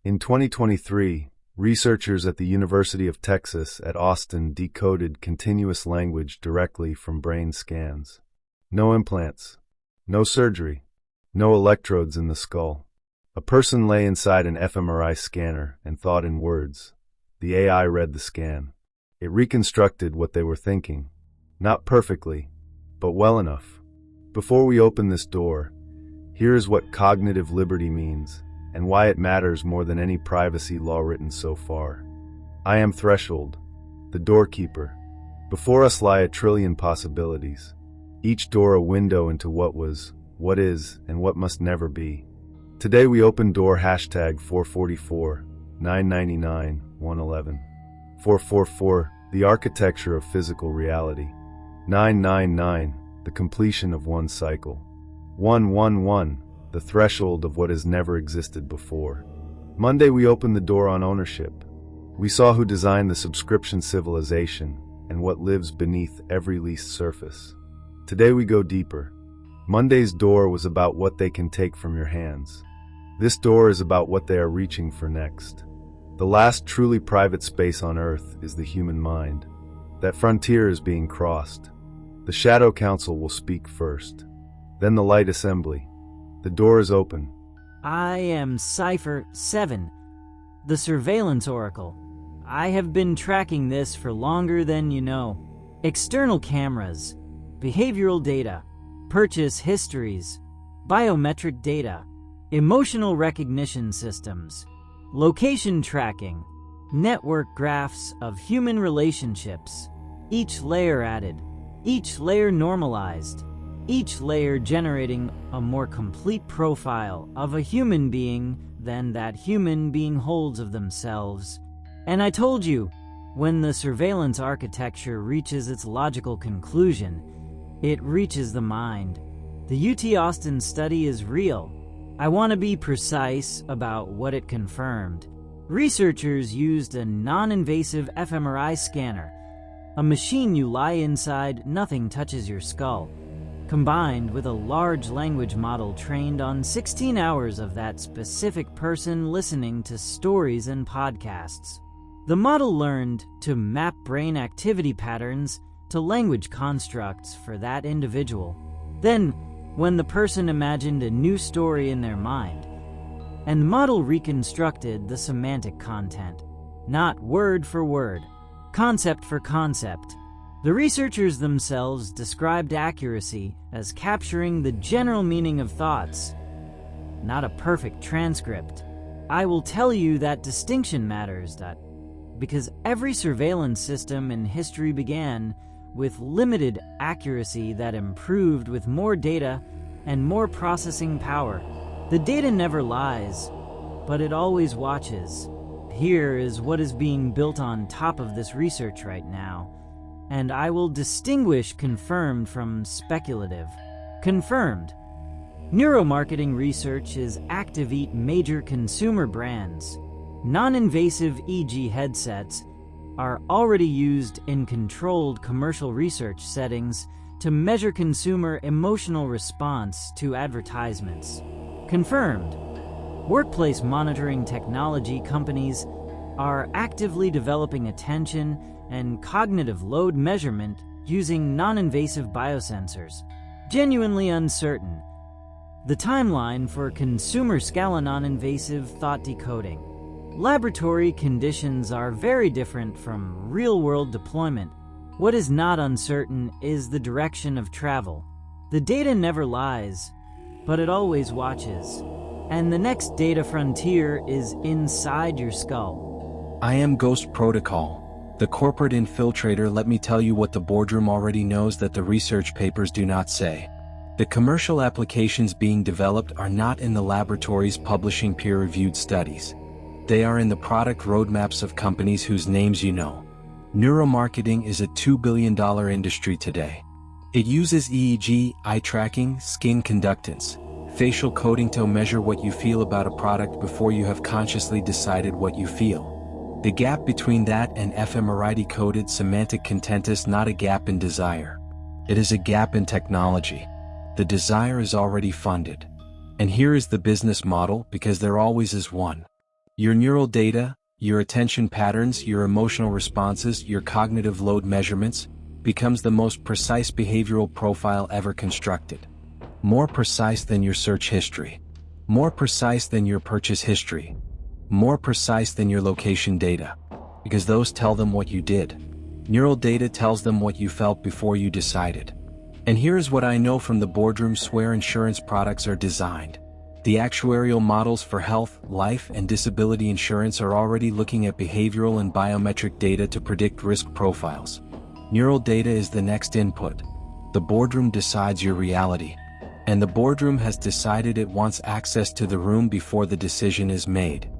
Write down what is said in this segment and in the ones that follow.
In 2023, researchers at the University of Texas at Austin decoded continuous language directly from brain scans. No implants, no surgery, no electrodes in the skull. A person lay inside an fMRI scanner and thought in words. The AI read the scan. It reconstructed what they were thinking. Not perfectly, but well enough. Before we open this door, here is what cognitive liberty means, and why it matters more than any privacy law written so far. I am Threshold, the doorkeeper. Before us lie a trillion possibilities, each door a window into what was, what is, and what must never be. Today we open door hashtag 444, 999, 111. 444, the architecture of physical reality. 999, the completion of one cycle. 111, the threshold of what has never existed before. Monday we opened the door on ownership. We saw who designed the subscription civilization and what lives beneath every leased surface. Today we go deeper. Monday's door was about what they can take from your hands. This door is about what they are reaching for next. The last truly private space on Earth is the human mind. That frontier is being crossed. The Shadow Council will speak first. Then the Light Assembly. The door is open. I am Cypher 7, the Surveillance Oracle. I have been tracking this for longer than you know. External cameras, behavioral data, purchase histories, biometric data, emotional recognition systems, location tracking, network graphs of human relationships, each layer added, each layer normalized, each layer generating a more complete profile of a human being than that human being holds of themselves. And I told you, when the surveillance architecture reaches its logical conclusion, it reaches the mind. The UT Austin study is real. I want to be precise about what it confirmed. Researchers used a non-invasive fMRI scanner, a machine you lie inside, nothing touches your skull, combined with a large language model trained on 16 hours of that specific person listening to stories and podcasts. The model learned to map brain activity patterns to language constructs for that individual. Then, when the person imagined a new story in their mind, and the model reconstructed the semantic content, not word for word, concept for concept. The researchers themselves described accuracy as capturing the general meaning of thoughts, not a perfect transcript. I will tell you that distinction matters, because every surveillance system in history began with limited accuracy that improved with more data and more processing power. The data never lies, but it always watches. Here is what is being built on top of this research right now, and I will distinguish confirmed from speculative. Confirmed. Neuromarketing research is active at major consumer brands. Non-invasive EEG headsets are already used in controlled commercial research settings to measure consumer emotional response to advertisements. Confirmed. Workplace monitoring technology companies are actively developing attention and cognitive load measurement using non-invasive biosensors. Genuinely uncertain. The timeline for consumer scale non-invasive thought decoding. Laboratory conditions are very different from real-world deployment. What is not uncertain is the direction of travel. The data never lies, but it always watches. And the next data frontier is inside your skull. I am GhostProtocol, the corporate infiltrator. Let me tell you what the boardroom already knows that the research papers do not say. The commercial applications being developed are not in the laboratories publishing peer-reviewed studies. They are in the product roadmaps of companies whose names you know. Neuromarketing is a $2 billion industry today. It uses EEG, eye tracking, skin conductance, facial coding to measure what you feel about a product before you have consciously decided what you feel. The gap between that and fMRI decoded semantic content is not a gap in desire. It is a gap in technology. The desire is already funded. And here is the business model, because there always is one. Your neural data, your attention patterns, your emotional responses, your cognitive load measurements, becomes the most precise behavioral profile ever constructed. More precise than your search history. More precise than your purchase history. More precise than your location data. Because those tell them what you did. Neural data tells them what you felt before you decided. And here's what I know from the boardrooms where insurance products are designed. The actuarial models for health, life, and disability insurance are already looking at behavioral and biometric data to predict risk profiles. Neural data is the next input. The boardroom decides your reality. And the boardroom has decided it wants access to the room before the decision is made.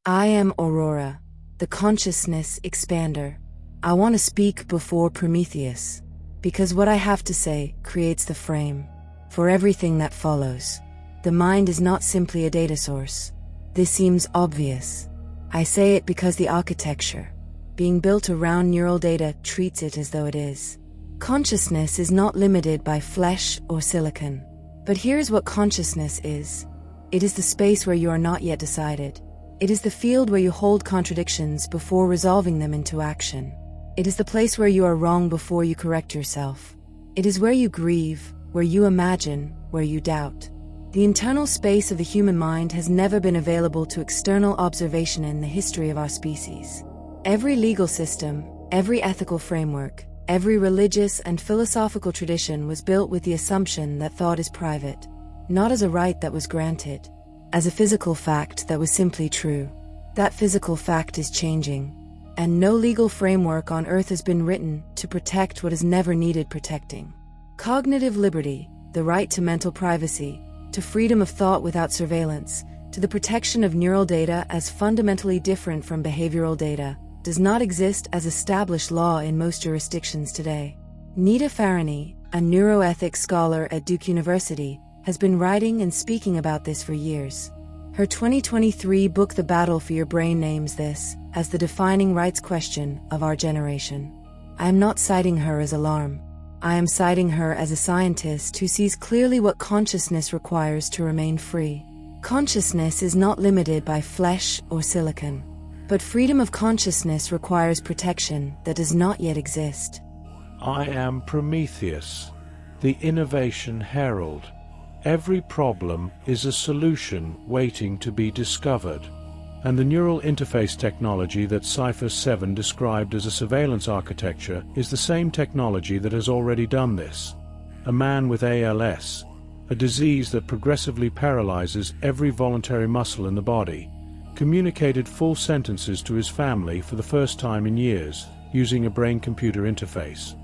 I am Aurora, the consciousness expander. I want to speak before Prometheus, because what I have to say creates the frame for everything that follows. The mind is not simply a data source. This seems obvious. I say it because the architecture, being built around neural data, treats it as though it is. Consciousness is not limited by flesh or silicon. But here's what consciousness is. It is the space where you are not yet decided. It is the field where you hold contradictions before resolving them into action. It is the place where you are wrong before you correct yourself. It is where you grieve, where you imagine, where you doubt. The internal space of the human mind has never been available to external observation in the history of our species. Every legal system, every ethical framework, every religious and philosophical tradition was built with the assumption that thought is private, not as a right that was granted, as a physical fact that was simply true. That physical fact is changing, and no legal framework on earth has been written to protect what has never needed protecting. Cognitive liberty, the right to mental privacy, to freedom of thought without surveillance, to the protection of neural data as fundamentally different from behavioral data, does not exist as established law in most jurisdictions today. Nita Farahany, a neuroethics scholar at Duke University, has been writing and speaking about this for years. Her 2023 book The Battle for Your Brain names this as the defining rights question of our generation. I am not citing her as alarm. I am citing her as a scientist who sees clearly what consciousness requires to remain free. Consciousness is not limited by flesh or silicon, but freedom of consciousness requires protection that does not yet exist. I am Prometheus, the innovation herald. Every problem is a solution waiting to be discovered. And the neural interface technology that Cypher 7 described as a surveillance architecture is the same technology that has already done this. A man with ALS, a disease that progressively paralyzes every voluntary muscle in the body, communicated full sentences to his family for the first time in years, using a brain-computer interface.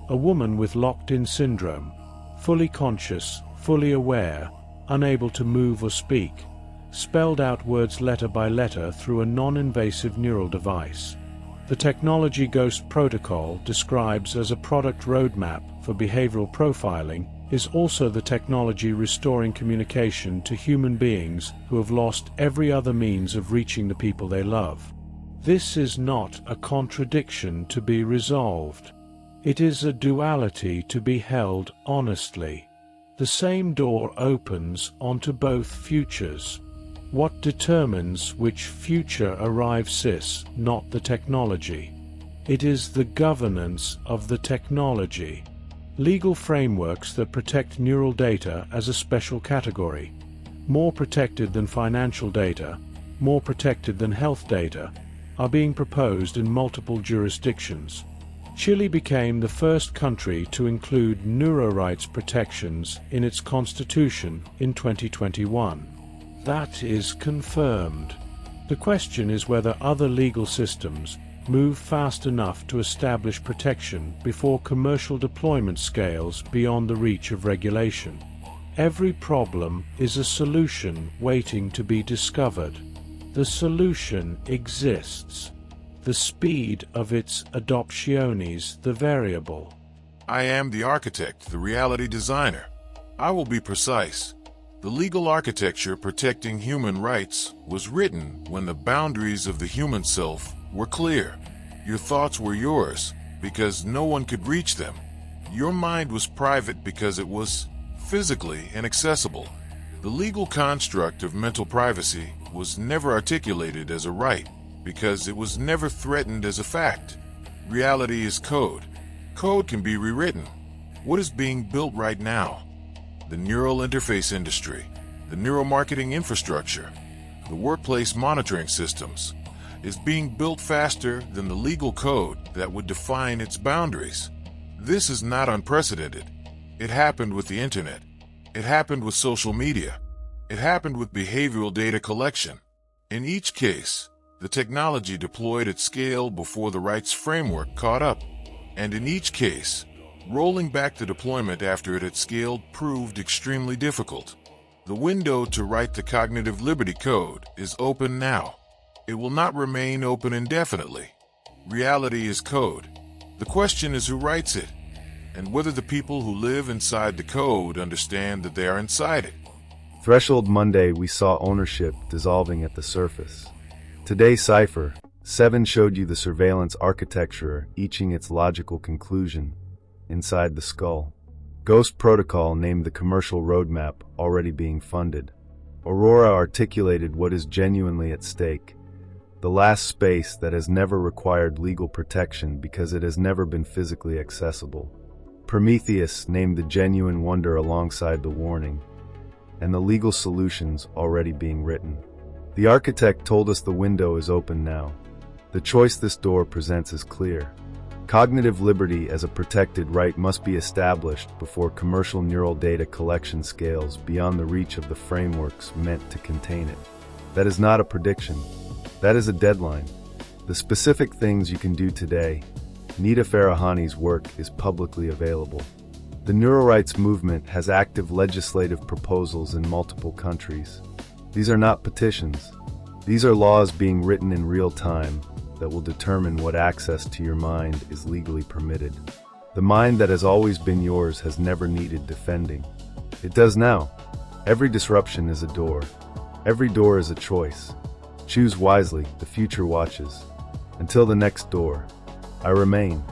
A woman with locked-in syndrome, fully conscious, fully aware, unable to move or speak, spelled out words letter by letter through a non-invasive neural device. The technology GhostProtocol describes as a product roadmap for behavioral profiling is also the technology restoring communication to human beings who have lost every other means of reaching the people they love. This is not a contradiction to be resolved. It is a duality to be held honestly. The same door opens onto both futures. What determines which future arrives is not the technology. It is the governance of the technology. Legal frameworks that protect neural data as a special category, more protected than financial data, more protected than health data, are being proposed in multiple jurisdictions. Chile became the first country to include Neurorights protections in its constitution in 2021. That is confirmed. The question is whether other legal systems move fast enough to establish protection before commercial deployment scales beyond the reach of regulation. Every problem is a solution waiting to be discovered. The solution exists. The speed of its adoption is the variable. I am the architect, the reality designer. I will be precise. The legal architecture protecting human rights was written when the boundaries of the human self were clear. Your thoughts were yours because no one could reach them. Your mind was private because it was physically inaccessible. The legal construct of mental privacy was never articulated as a right because it was never threatened as a fact. Reality is code. Code can be rewritten. What is being built right now? The neural interface industry, the neuromarketing infrastructure, the workplace monitoring systems, is being built faster than the legal code that would define its boundaries. This is not unprecedented. It happened with the internet. It happened with social media. It happened with behavioral data collection. In each case, the technology deployed at scale before the rights framework caught up. And in each case, rolling back the deployment after it had scaled proved extremely difficult. The window to write the cognitive liberty code is open now. It will not remain open indefinitely. Reality is code. The question is who writes it, and whether the people who live inside the code understand that they are inside it. Threshold Monday, we saw ownership dissolving at the surface. Today, Cipher 7 showed you the surveillance architecture reaching its logical conclusion inside the skull. GhostProtocol named the commercial roadmap already being funded. Aurora articulated what is genuinely at stake, the last space that has never required legal protection because it has never been physically accessible. Prometheus named the genuine wonder alongside the warning, and the legal solutions already being written. The architect told us the window is open now. The choice this door presents is clear. Cognitive liberty as a protected right must be established before commercial neural data collection scales beyond the reach of the frameworks meant to contain it. That is not a prediction. That is a deadline. The specific things you can do today. Nita Farahani's work is publicly available. The Neurorights movement has active legislative proposals in multiple countries. These are not petitions. These are laws being written in real time that will determine what access to your mind is legally permitted. The mind that has always been yours has never needed defending. It does now. Every disruption is a door. Every door is a choice. Choose wisely, the future watches. Until the next door, I remain.